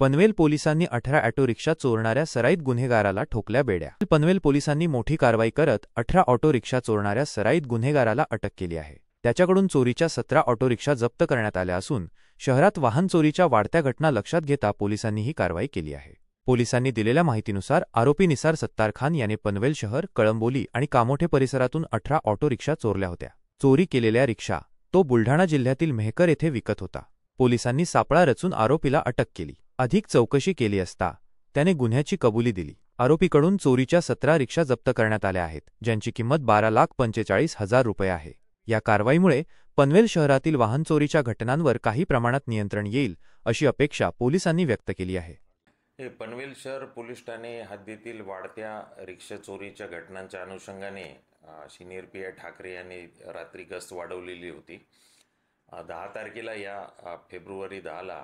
पनवेल पोलिसांनी 18 auto rickshaw चोरणाऱ्या सराईत गुन्हेगाराला ठोकल्या बेड्या। पनवेल पोलिसांनी मोठी कारवाई करत 18 ऑटो रिक्षा चोरणाऱ्या सराईत गुन्हेगाराला अटक केली आहे। त्याच्याकडून चोरीच्या 17 ऑटो रिक्षा जप्त करण्यात आल्या असून शहरात वाहन चोरीच्या वाढत्या घटना लक्षात घेता पोलिसांनी ही कारवाई केली आहे। पोलिसांनी दिलेल्या माहितीनुसार आरोपी निसार सत्तार खान याने पनवेल शहर, कळंबोली आणि कामोठे परिसरातून 18 ऑटो रिक्षा चोरल्या होत्या। चोरी केलेल्या रिक्षा तो बुलढाणा जिल्ह्यातील मेहकर येथे विकत होता। पोलिसांनी सापळा रचून आरोपीला अटक केली। अधिक चौकशी केली असता त्याने गुन्ह्याची कबुली दिली। आरोपीकडून चोरीच्या 17 रिक्षा जप्त करण्यात आल्या आहेत, ज्यांची किंमत 12,45,000 रुपये आहे। या कारवाईमुळे पनवेल शहरातील वाहन चोरीच्या घटनांवर काही प्रमाणात नियंत्रण येईल अशी अपेक्षा पोलिसांनी व्यक्त केली आहे। पनवेल शहर पोलीस ठाणे हद्दीतील वाढत्या रिक्षा चोरीच्या घटनांच्या अनुषंगाने सिनियर पी.आय. ठाकरे यांनी रात्री गस्त वाढवलेली होती। 10 तारखेला या फेब्रुवारी 10ला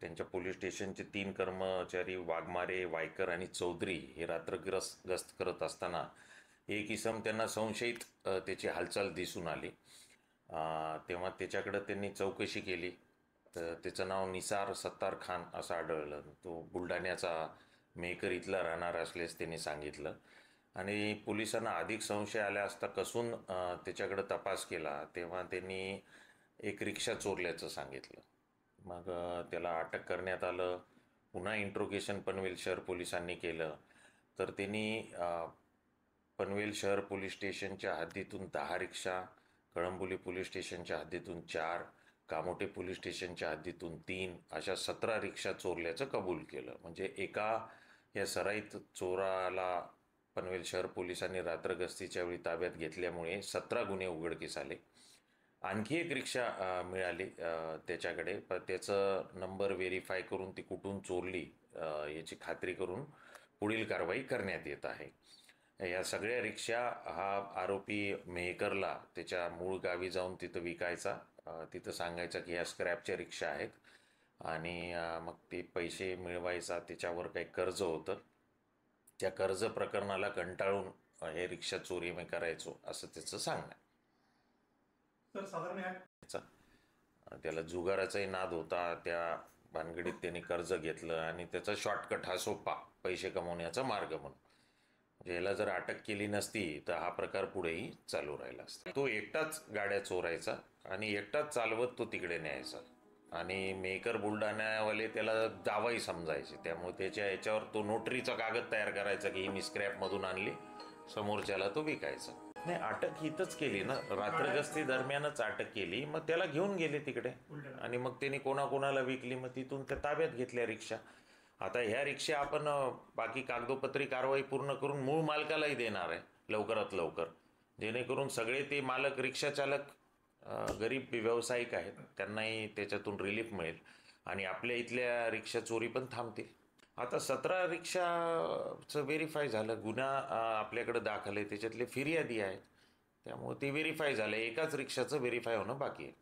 त्यांच्या पोलीस स्टेशनचे 3 कर्मचारी वाघमारे, वायकर आणि चौधरी हे रात्र गस्त करत असताना एक इसम त्यांना संशयित त्याची हालचाल दिसून आली। तेव्हा त्याच्याकडे त्यांनी चौकशी केली तर त्याचं नाव निसार सत्तार खान असं आढळलं। तो बुलढाण्याचा मेहकर इथला राहणार असल्यास त्यांनी सांगितलं आणि पोलिसांना अधिक संशय आला असता कसून त्याच्याकडे तपास केला तेव्हा त्यांनी एक रिक्षा चोरल्याचं सांगितलं। मग त्याला अटक करण्यात आलं। पुन्हा इंट्रोगेशन पनवेल शहर पोलिसांनी केलं तर त्यांनी पनवेल शहर पोलीस स्टेशनच्या हद्दीतून 10 रिक्षा, कळंबोली पोलीस स्टेशनच्या हद्दीतून 4, कामोठे पोलीस स्टेशनच्या हद्दीतून 3 अशा 17 रिक्षा चोरल्याचं कबूल केलं। म्हणजे एका या सराईत चोराला पनवेल शहर पोलिसांनी रात्र गस्तीच्या वेळी ताब्यात घेतल्यामुळे 17 गुन्हे उघडकीस आले। आणखी एक रिक्षा मिळाली त्याच्याकडे, पण त्याचं नंबर व्हेरीफाय करून ती कुठून चोरली याची खात्री करून पुढील कारवाई करण्यात येत आहे। या सगळ्या रिक्षा हा आरोपी मेहकरला त्याच्या मूळ गावी जाऊन तिथं विकायचा, तिथं सांगायचा की ह्या स्क्रॅपच्या रिक्षा आहेत आणि मग ते पैसे मिळवायचा। त्याच्यावर काही कर्ज होतं, त्या कर्ज प्रकरणाला कंटाळून हे रिक्षा चोरी मी करायचो असं त्याचं सांगणं। त्याला जुगाराचाही नाद होता, त्या भानगडीत त्यांनी कर्ज घेतलं आणि त्याचा शॉर्टकट हा सोपा पैसे कमवण्याचा मार्ग म्हणून। म्हणजे याला जर अटक केली नसती तर हा प्रकार पुढेही चालू राहिला असता। तो एकटाच गाड्या चोरायचा आणि एकटाच चालवत तो तिकडे न्यायचा आणि मेहकर बुलढाण्यावाले त्याला दावाही समजायचे, त्यामुळे त्याच्या याच्यावर तो नोटरीचा कागद तयार करायचा की ही मी स्क्रॅपमधून आणली, समोरच्याला तो विकायचा। नाही, अटक इथंच केली ना, रात्रगस्ती दरम्यानच अटक केली। मग त्याला घेऊन गेले तिकडे आणि मग त्यांनी कोणाकोणाला विकली, मग तिथून त्या ताब्यात घेतल्या रिक्षा। आता ह्या रिक्षा आपण बाकी कागदोपत्री कारवाई पूर्ण करून मूळ मालकालाही देणार आहे लवकरात लवकर, जेणेकरून सगळे ते मालक रिक्षा चालक गरीब व्यावसायिक आहेत त्यांनाही त्याच्यातून रिलीफ मिळेल आणि आपल्या इथल्या रिक्षा चोरी पण थांबतील। आता 17 रिक्षाचं व्हेरीफाय झालं, गुन्हा आपल्याकडे दाखल आहे, त्याच्यातले फिर्यादी आहेत, त्यामुळे ते व्हेरीफाय झालं। एकाच रिक्षाचं व्हेरीफाय होणं बाकी आहे।